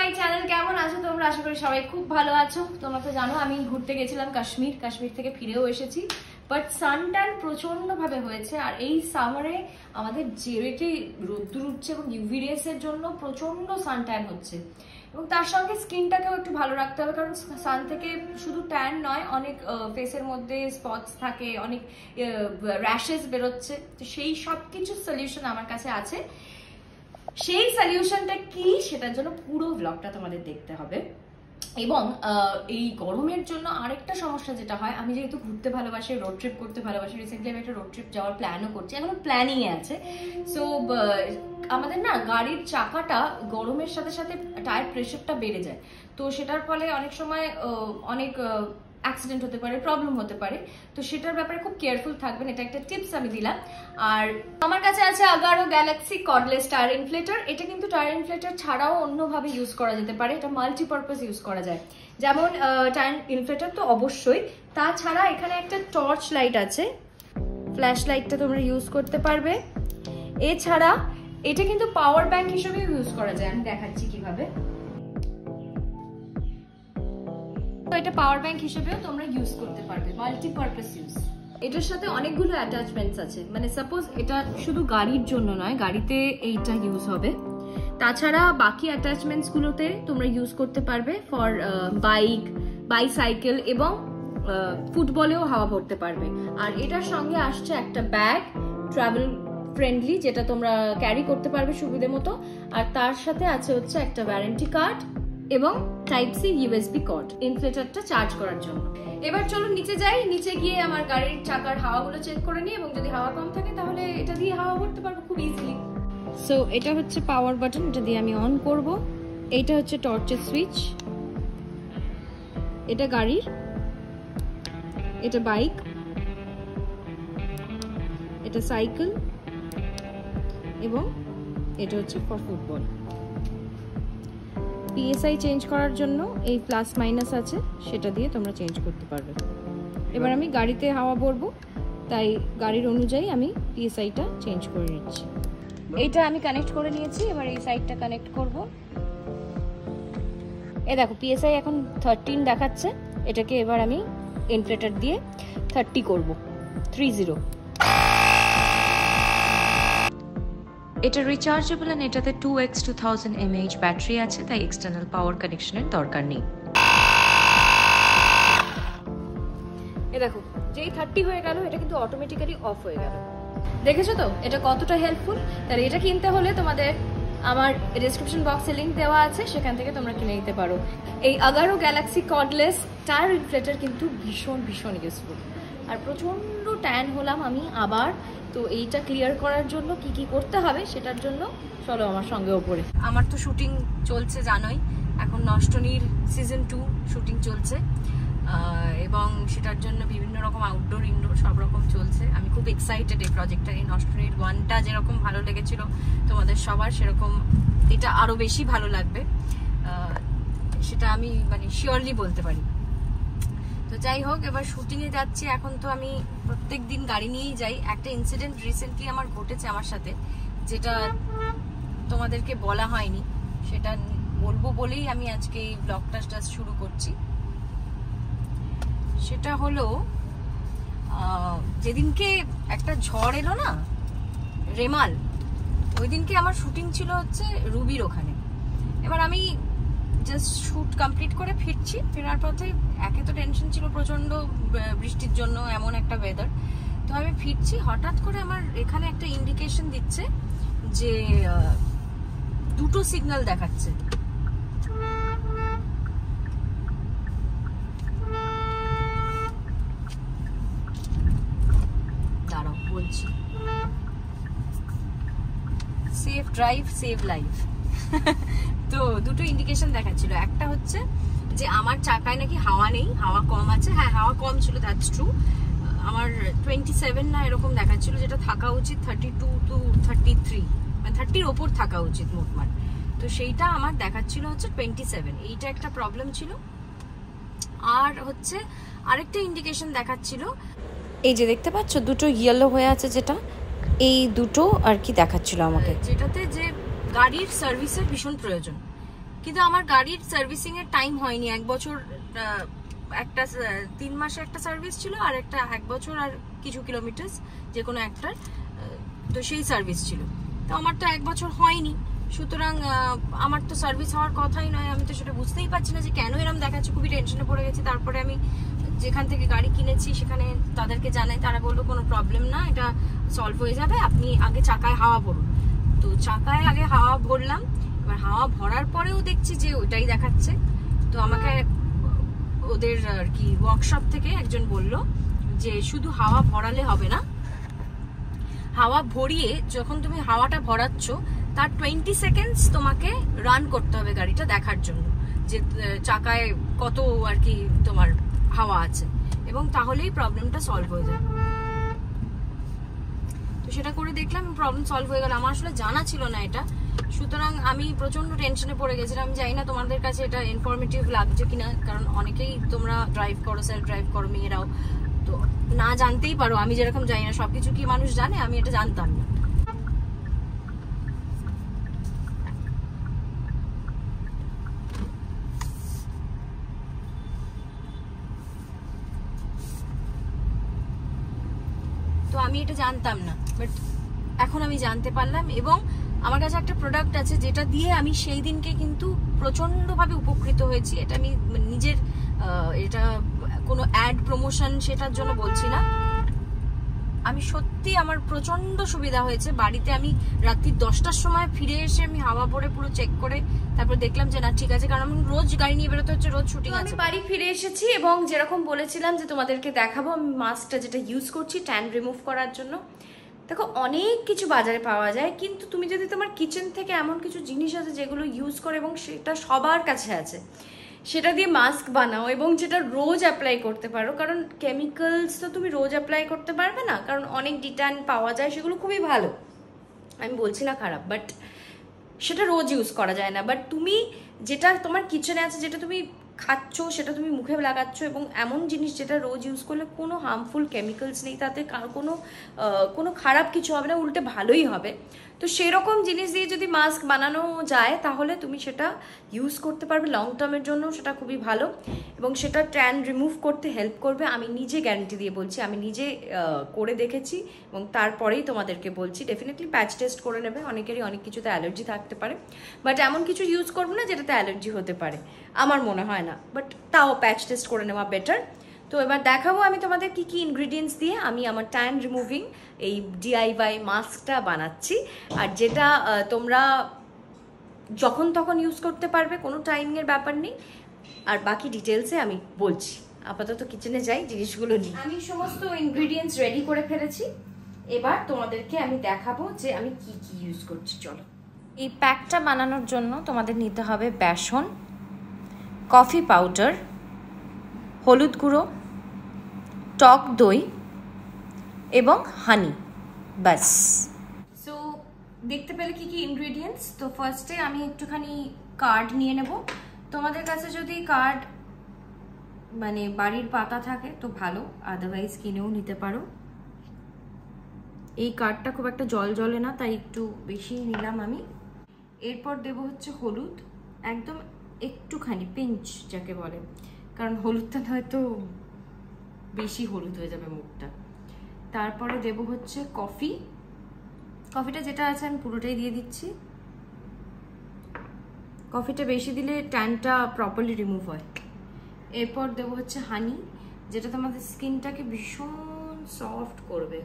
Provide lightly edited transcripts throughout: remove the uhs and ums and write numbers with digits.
My channel. কেমন আছো তোমরা? আশা করি সবাই খুব ভালো আছো। তোমরা তো জানো আমি ঘুরতে গেছিলাম কাশ্মীর থেকে ফিরেও এসেছি। বাট সানট্যান প্রচন্ড ভাবে হয়েছে, আর এই সামারে আমাদের যে রেটে রোদ্দুর উঠছে এবং ইউভি রেস এর জন্য প্রচন্ড সানট্যান হচ্ছে, এবং তার সঙ্গে স্কিনটাকেও একটু ভালো রাখতে হবে, কারণ সান থেকে শুধু ট্যান নয়, অনেক ফেসের মধ্যে স্পটস থাকে, অনেক র্যাশেস বেরোচ্ছে। তো সেই সব কিছু সলিউশন আমার কাছে আছে। সেই সলিউশনটা কি সেটার জন্য পুরো ব্লগটা তোমাদের দেখতে হবে। এবং এই গরমের জন্য আরেকটা সমস্যা যেটা হয়, আমি যেহেতু ঘুরতে ভালোবাসি, রোড ট্রিপ করতে ভালোবাসি, রিসেন্টলি আমি একটা রোড ট্রিপ যাওয়ার প্ল্যানও করছি, এখনো প্ল্যানিং এ আছে। সো আমাদের না গাড়ির চাকাটা গরমের সাথে সাথে টায়ার প্রেশারটা বেড়ে যায়, তো সেটার ফলে অনেক সময় অনেক অ্যাক্সিডেন্ট হতে পারে, প্রবলেম হতে পারে। তো সেটার ব্যাপারে খুব কেয়ারফুল থাকবেন, এটা একটা টিপস আমি দিলাম। আর আমার কাছে আছে Agaro Galaxy cordless tyre inflator. এটা কিন্তু টায়ার ইনফ্লেটার ছাড়াও অন্যভাবে ইউজ করা যেতে পারে, এটা মাল্টিপারপাস ইউজ করা যায়। যেমন টায়ার ইনফ্লেটার তো অবশ্যই, তাছাড়া এখানে একটা টর্চ লাইট আছে, ফ্ল্যাশ লাইটটা তোমরা ইউজ করতে পারবে। এছাড়া এটা কিন্তু পাওয়ার ব্যাংক হিসেবেও ইউজ করা যায়, আমি দেখাচ্ছি কিভাবে। তো এটা পাওয়ার ব্যাংক হিসেবেও তোমরা ইউজ করতে পারবে, মাল্টিপারপাস ইউজ। এটার সাথে অনেকগুলো অ্যাটাচমেন্টস আছে, মানে সাপোজ এটা শুধু গাড়ির জন্য নয়, গাড়িতে এইটা ইউজ হবে, তাছাড়া বাকি অ্যাটাচমেন্টস গুলোতে তোমরা ইউজ করতে পারবে ফর বাইক, বাইসাইকেল এবং ফুটবলেও হাওয়া ভরতে পারবে। আর এটার সঙ্গে আসছে একটা ব্যাগ, ট্রাভেল ফ্রেন্ডলি, যেটা তোমরা ক্যারি করতে পারবে সুবিধে মতো। আর তার সাথে আছে হচ্ছে একটা ওয়ারেন্টি কার্ড এবং টাইপ সি ইউএসবি কর্ড ইনফ্লেটারটা চার্জ করার জন্য। এবার চলো নিচে যাই, নিচে গিয়ে আমার গাড়ির চাকার হাওয়াগুলো চেক করে নিই, এবং যদি হাওয়া কম থাকে তাহলে এটা দিয়ে হাওয়া ভরতে পারবো খুব ইজিলি। সো এটা হচ্ছে পাওয়ার বাটন, এটা দিয়ে আমি অন করব। এইটা হচ্ছে টর্চের সুইচ, এটা গাড়ির, এটা বাইক, এটা সাইকেল, এবং এটা হচ্ছে ফর ফুটবল। পিএসআই চেঞ্জ করার জন্য এই প্লাস মাইনাস আছে, সেটা দিয়ে তোমরা চেঞ্জ করতে পারবে। এবার আমি গাড়িতে হাওয়া ভরবো, তাই গাড়ির অনুযায়ী আমি পিএসআইটা চেঞ্জ করে নিচ্ছি। এইটা আমি কানেক্ট করে নিয়েছি, এবার এই সাইডটা কানেক্ট করব। এ দেখো পিএসআই এখন 13 দেখাচ্ছে, এটাকে এবার আমি ইনফ্লেটার দিয়ে 30 করব, 30। এটা রিচার্জেবল, আর এটাতে 2x 2000 mAh ব্যাটারি আছে, তাই এক্সটার্নাল পাওয়ার কানেকশনের দরকার নেই। এ দেখো যেই 30 হয়ে গেল, এটা কিন্তু অটোমেটিক্যালি অফ হয়ে গেল। দেখেছো তো এটা কতটা হেল্পফুল? তাহলে এটা কিনতে হলে তোমাদের আমার ডেসক্রিপশন বক্সে লিংক দেওয়া আছে, সেখান থেকে তোমরা কিনে নিতে পারো। এই Agaro Galaxy cordless tyre inflator কিন্তু ভীষণ ভীষণ ইউজফুল। আর প্রচন্ড ট্যান হলাম আমি আবার, তো এইটা ক্লিয়ার করার জন্য কি কি করতে হবে সেটার জন্য চলো আমার সঙ্গে ওপরে। আমার তো শুটিং চলছে জানোই, এখন নষ্টনীর সিজন 2 শুটিং চলছে, এবং সেটার জন্য বিভিন্ন রকম আউটডোর ইনডোর সব রকম চলছে। আমি খুব এক্সাইটেড এই প্রজেক্টটা। এই নষ্টনীর 1টা যেরকম ভালো লেগেছিল তোমাদের সবার, সেরকম এটা আরো বেশি ভালো লাগবে, সেটা আমি মানে শিওরলি বলতে পারি। তো যাই হোক, এবার শুটিং এ যাচ্ছি। এখন তো আমি প্রত্যেক দিন গাড়ি নিয়েই যাই। একটা ইনসিডেন্ট রিসেন্টলি আমার ঘটেছে আমার সাথে, যেটা তোমাদেরকে বলা হয়নি, সেটা বলবো বলেই আমি আজকে এই ব্লগটা জাস্ট শুরু করছি। সেটা হলো যেদিনকে একটা ঝড় এলো না, রেমাল, ওই দিনকে আমার শুটিং ছিল হচ্ছে রুবির ওখানে। এবার আমি জাস্ট শুট কমপ্লিট করে ফিরছি, ফেরার পথে একে তো টেনশন ছিল প্রচন্ড বৃষ্টির জন্য, এমন একটা ওয়েদার। তো আমি ফিরছি, হঠাৎ করে আমার এখানে একটা ইন্ডিকেশন দিচ্ছে যে 2টো সিগন্যাল দেখাচ্ছে। দাঁড়াও বলছি, সেফ ড্রাইভ সেভ লাইফ। তো 2টো ইন্ডিকেশন দেখাচ্ছিল। একটা হচ্ছে যে আমার চাকায় নাকি হাওয়া নেই, হাওয়া কম আছে। হ্যাঁ, হাওয়া কম ছিল, দ্যাটস ট্রু। আমার 27 না এরকম দেখাচ্ছিল, যেটা থাকা উচিত 32 to 33, মানে 30-র ওপর থাকা উচিত মোটমাট। তো সেইটা আমার দেখাচ্ছিল হচ্ছে 27। এইটা একটা প্রবলেম ছিল। আর হচ্ছে আরেকটা ইন্ডিকেশন দেখাচ্ছিল, এই যে দেখতে পাচ্ছ 2টো ইয়েলো হয়ে আছে, যেটা এই 2টো আর কি দেখাচ্ছিল আমাকে, যেটাতে যে গাড়ির সার্ভিসের ভীষণ প্রয়োজন। কিন্তু আমার গাড়ির সার্ভিসিং এর টাইম হয়নি। 1 বছর, একটা 3 মাসে একটা সার্ভিস ছিল, আর একটা 1 বছর আর কিছু কিলোমিটার, যে কোনো একটার, তো সেই সার্ভিস ছিল। তো আমার তো 1 বছর হয়নি, সুতরাং আমার তো সার্ভিস হওয়ার কথাই নয়। আমি তো সেটা বুঝতেই পারছি না যে কেন এরকম দেখাচ্ছে। খুবই টেনশনে পড়ে গেছি। তারপরে আমি যেখান থেকে গাড়ি কিনেছি সেখানে তাদেরকে জানাই, তারা বললো কোনো প্রবলেম না, এটা সলভ হয়ে যাবে, আপনি আগে চাকায় হাওয়া ভরুন। তো চাকায় আগে হাওয়া ভরলাম, এবার হাওয়া ভরার পরেও দেখছি যে ওইটাই দেখাচ্ছে। তো আমাকে ওদের আর কি ওয়ার্কশপ থেকে একজন বলল যে শুধু হাওয়া ভরালে হবে না, হাওয়া ভরিয়ে যখন তুমি হাওয়াটা ভরাচ্ছ তার 20 সেকেন্ডস তোমাকে রান করতে হবে গাড়িটা, দেখার জন্য যে চাকায় কত আর কি তোমার হাওয়া আছে, এবং তাহলেই প্রবলেমটা সলভ হয়ে যাবে। তো সেটা করে দেখলাম, প্রবলেম সলভ হয়ে গেল। আমার আসলে জানা ছিল না এটা, সুতরাং আমি প্রচন্ড টেনশনে পড়ে গেছিলাম। আমি জানি না তোমাদের কাছে এটা ইনফরমেটিভ লাগছে কিনা, কারণ অনেকেই তোমরা ড্রাইভ করো, সেলফ ড্রাইভ করো, মেয়েরাও, তো না জানতেই পারো। আমি যেরকম জানি না সবকিছু কি মানুষ জানে, আমি এটা জানতাম না। তো আমি এটা জানতাম না, বাট এখন আমি জানতে পারলাম। এবং আমার কাছে একটা প্রোডাক্ট আছে যেটা দিয়ে আমি সেই দিনকে কিন্তু প্রচন্ডভাবে উপকৃত হয়েছি। এটা আমি নিজের, এটা কোনো অ্যাড প্রমোশন সেটার জন্য বলছি না, আমি সত্যি আমার প্রচন্ড সুবিধা হয়েছে। বাড়িতে আমি রাত্রি 10টার সময় ফিরে এসে আমি হাওয়া ভরে পুরো চেক করে তারপর দেখলাম যে না ঠিক আছে, কারণ আমি রোজ গাড়ি নিয়ে বেরোতে হচ্ছে, রোজ শুটিং আছে। আমি বাড়ি ফিরে এসেছি এবং যেরকম বলেছিলাম যে তোমাদেরকে দেখাবো, আমি মাস্কটা যেটা ইউজ করছি ট্যান রিমুভ করার জন্য। দেখো অনেক কিছু বাজারে পাওয়া যায়, কিন্তু তুমি যদি তোমার কিচেন থেকে এমন কিছু জিনিস আছে যেগুলো ইউজ করে এবং সেটা সবার কাছে আছে, সেটা দিয়ে মাস্ক বানাও এবং যেটা রোজ অ্যাপ্লাই করতে পারো। কারণ কেমিক্যালস তো তুমি রোজ অ্যাপ্লাই করতে পারবে না, কারণ অনেক ডিটান পাওয়া যায়, সেগুলো খুবই ভালো, আমি বলছি না খারাপ, বাট সেটা রোজ ইউজ করা যায় না। বাট তুমি যেটা তোমার কিচেনে আছে, যেটা তুমি খাচ্ছ, সেটা তুমি মুখে লাগাচ্ছ, এবং এমন জিনিস যেটা রোজ ইউজ করলে কোনো হার্মফুল কেমিক্যালস নেই, তাতে কোনো খারাপ কিছু হবে না, উল্টে ভালোই হবে। তো সেরকম জিনিস দিয়ে যদি মাস্ক বানানো যায় তাহলে তুমি সেটা ইউজ করতে পারবে লং টার্মের জন্য, সেটা খুবই ভালো এবং সেটা ট্যান রিমুভ করতে হেল্প করবে। আমি নিজে গ্যারান্টি দিয়ে বলছি, আমি নিজে করে দেখেছি এবং তারপরেই তোমাদেরকে বলছি। ডেফিনেটলি প্যাচ টেস্ট করে নেবে, অনেকেরই অনেক কিছুতে অ্যালার্জি থাকতে পারে, বাট এমন কিছু ইউজ করবে না যেটাতে অ্যালার্জি হতে পারে, আমার মনে হয় না, বাট তাও প্যাচ টেস্ট করে নেওয়া বেটার। তো এবার দেখাবো আমি তোমাদের কি কি ইনগ্রিডিয়েন্টস দিয়ে আমি আমার ট্যান রিমুভিং এই DIY মাস্কটা বানাচ্ছি, আর যেটা তোমরা যখন তখন ইউজ করতে পারবে, কোনো টাইমিংয়ের ব্যাপার নেই। আর বাকি ডিটেলসে আমি বলছি, আপাতত কিচেনে যাই, জিনিসগুলো নিই। আমি সমস্ত ইনগ্রিডিয়েন্টস রেডি করে ফেলেছি, এবার তোমাদেরকে আমি দেখাবো যে আমি কি কি ইউজ করছি। চলো। এই প্যাকটা বানানোর জন্য তোমাদের নিতে হবে বেসন, কফি পাউডার, হলুদ গুঁড়ো, টক দই এবং হানি, বাস। সো দেখতে পেলে কি কি ইনগ্রিডিয়েন্টস। তো ফার্স্টে আমি একটুখানি কার্ড নিয়ে নেব। তোমাদের কাছে যদি কার্ড মানে বাড়ির পাতা থাকে তো ভালো, আদারওয়াইজ কিনেও নিতে পারো। এই কার্ডটা খুব একটা জল জ্বলে না, তাই একটু বেশি নিলাম আমি। এরপর দেব হচ্ছে হলুদ, একদম একটুখানি, পিঞ্চ যাকে বলে, কারণ হলুদটা হয়তো বেশি হলুদ হয়ে যাবে মুখটা। তারপরে দেব হচ্ছে কফি, কফিটা যেটা আছে আমি পুরোটাই দিয়ে দিচ্ছি। কফিটা বেশি দিলে ট্যানটা প্রপারলি রিমুভ হয়। এরপর দেব হচ্ছে হানি, যেটা তোমাদের স্কিনটাকে ভীষণ সফট করবে।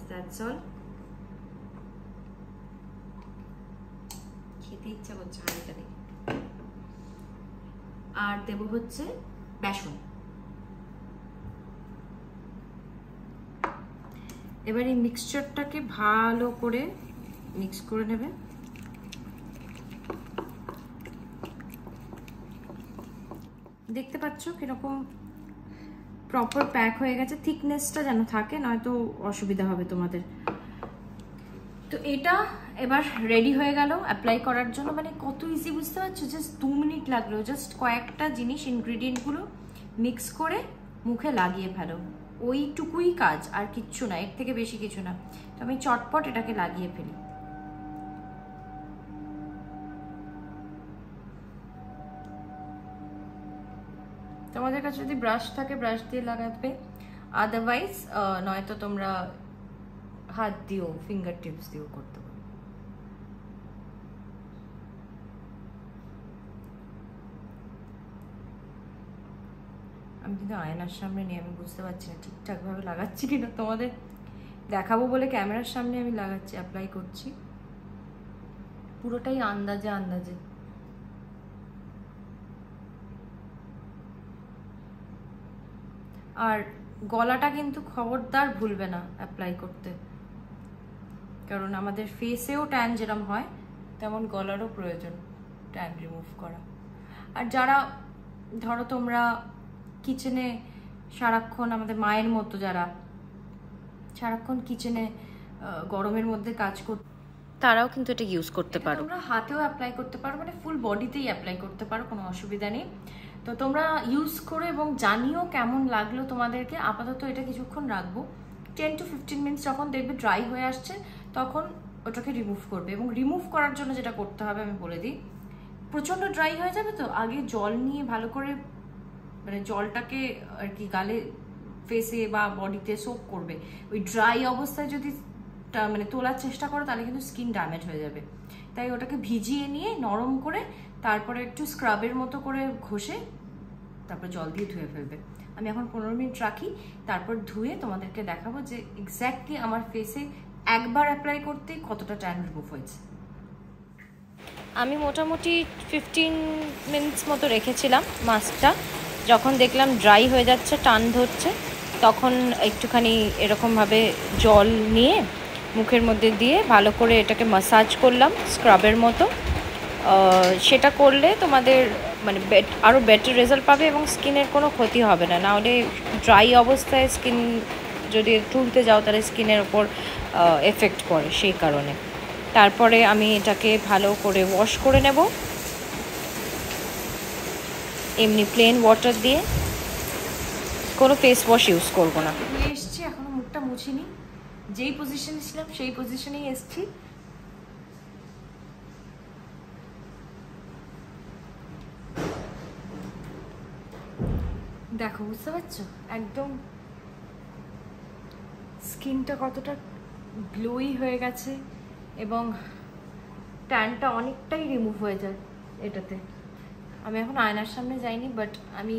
That's all. খেতে ইচ্ছা করছে হানিটা দেখে। আর দেব হচ্ছে বেসন। এবার এই মিক্সচারটাকে ভালো করে মিক্স করে নেবে। দেখতে পাচ্ছ কিরকম প্রপার প্যাক হয়ে গেছে, থিকনেসটা যেন থাকে, নয়তো অসুবিধা হবে তোমাদের। তো এটা এবার রেডি হয়ে গেল অ্যাপ্লাই করার জন্য। মানে কত ইজি বুঝতে পারছো, জাস্ট 2 মিনিট লাগলো, জাস্ট কয়েকটা জিনিস ইনগ্রিডিয়েন্টগুলো মিক্স করে মুখে লাগিয়ে ফেলো, ওইটুকুই কাজ, আর কিচ্ছু না, এর থেকে বেশি কিছু না। তো আমি চটপট এটাকে লাগিয়ে ফেলি। তোমাদের কাছে যদি ব্রাশ থাকে ব্রাশ দিয়ে লাগাবে, আদারওয়াইজ নয়তো তোমরা হাত দিও, ফিঙ্গার টিপস দিয়েও করতে পারো। আমি কিন্তু আয়নার সামনে নিয়ে আমি বুঝতে পারছি না ঠিকঠাকভাবে লাগাচ্ছি কিনা, তোমাদের দেখাবো বলে ক্যামেরার সামনে আমি লাগাচ্ছি, অ্যাপ্লাই করছি পুরোটাই আন্দাজে আন্দাজে। আর গলাটা কিন্তু খবরদার ভুলবে না অ্যাপ্লাই করতে, কারণ আমাদের ফেসেও ট্যান যেরকম হয় তেমন গলারও প্রয়োজন ট্যান রিমুভ করা। আর যারা ধরো তোমরা কিচেনে সারাক্ষণ, আমাদের মায়ের মতো যারা সারাক্ষণ কিচেনে গরমের মধ্যে কাজ করতে, তারাও কিন্তু এটা ইউজ করতে পারো। তোমরা হাতেও অ্যাপ্লাই করতে পারো, মানে ফুল বডিতেই অ্যাপ্লাই করতে পারো, কোনো অসুবিধা নেই। তো তোমরা ইউজ করো এবং জানিও কেমন লাগলো তোমাদেরকে। আপাতত এটা কিছুক্ষণ রাখবো, 10 to 15 মিনিটস। যখন দেখবে ড্রাই হয়ে আসছে তখন ওটাকে রিমুভ করবে। এবং রিমুভ করার জন্য যেটা করতে হবে আমি বলে দিই, প্রচণ্ড ড্রাই হয়ে যাবে তো আগে জল নিয়ে ভালো করে, মানে জলটাকে আর কি গালে, ফেসে বা বডিতে সোক করবে। ওই ড্রাই অবস্থায় যদি মানে তোলার চেষ্টা করো তাহলে কিন্তু স্কিন ড্যামেজ হয়ে যাবে। তাই ওটাকে ভিজিয়ে নিয়ে নরম করে তারপরে একটু স্ক্রাবের মতো করে ঘষে তারপর জল দিয়ে ধুয়ে ফেলবে। আমি এখন 15 মিনিট রাখি, তারপর ধুয়ে তোমাদেরকে দেখাবো যে এক্স্যাক্টলি আমার ফেসে একবার অ্যাপ্লাই করতেই কতটা ট্যান রিমুভ হয়েছে। আমি মোটামুটি 15 মিনিটস মতো রেখেছিলাম মাস্কটা। যখন দেখলাম ড্রাই হয়ে যাচ্ছে, টান ধরছে, তখন একটুখানি এরকমভাবে জল নিয়ে মুখের মধ্যে দিয়ে ভালো করে এটাকে ম্যাসাজ করলাম স্ক্রাবের মতো। সেটা করলে তোমাদের মানে আরও বেটার রেজাল্ট পাবে এবং স্কিনের কোনো ক্ষতি হবে না। নাহলে ড্রাই অবস্থায় স্কিন যদি তুলতে যাও তাহলে স্কিনের ওপর এফেক্ট পড়ে, সেই কারণে। তারপরে আমি এটাকে ভালো করে ওয়াশ করে নেব এমনি প্লেন ওয়াটার দিয়ে, কোনো ফেস ওয়াশ ইউজ করবো না। ধুয়ে এসছি, এখনো মুখটা মুছিনি, যেই পজিশনে ছিলাম সেই পজিশনেই এসছি। দেখো, বুঝতে পারছো একদম স্কিনটা কতটা গ্লোই হয়ে গেছে এবং ট্যানটা অনেকটাই রিমুভ হয়ে যায় এটাতে। আমি এখন আয়নার সামনে যাইনি, বাট আমি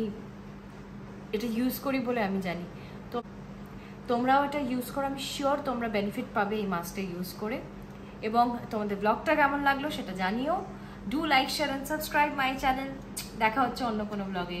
এটা ইউজ করি বলে আমি জানি। তো তোমরাও এটা ইউজ করো, আমি শিওর তোমরা বেনিফিট পাবে এই মাস্কটা ইউজ করে। এবং তোমাদের ব্লগটা কেমন লাগলো সেটা জানিও। Do like, share and subscribe my channel. দেখা হচ্ছে অন্য কোনো ব্লগে।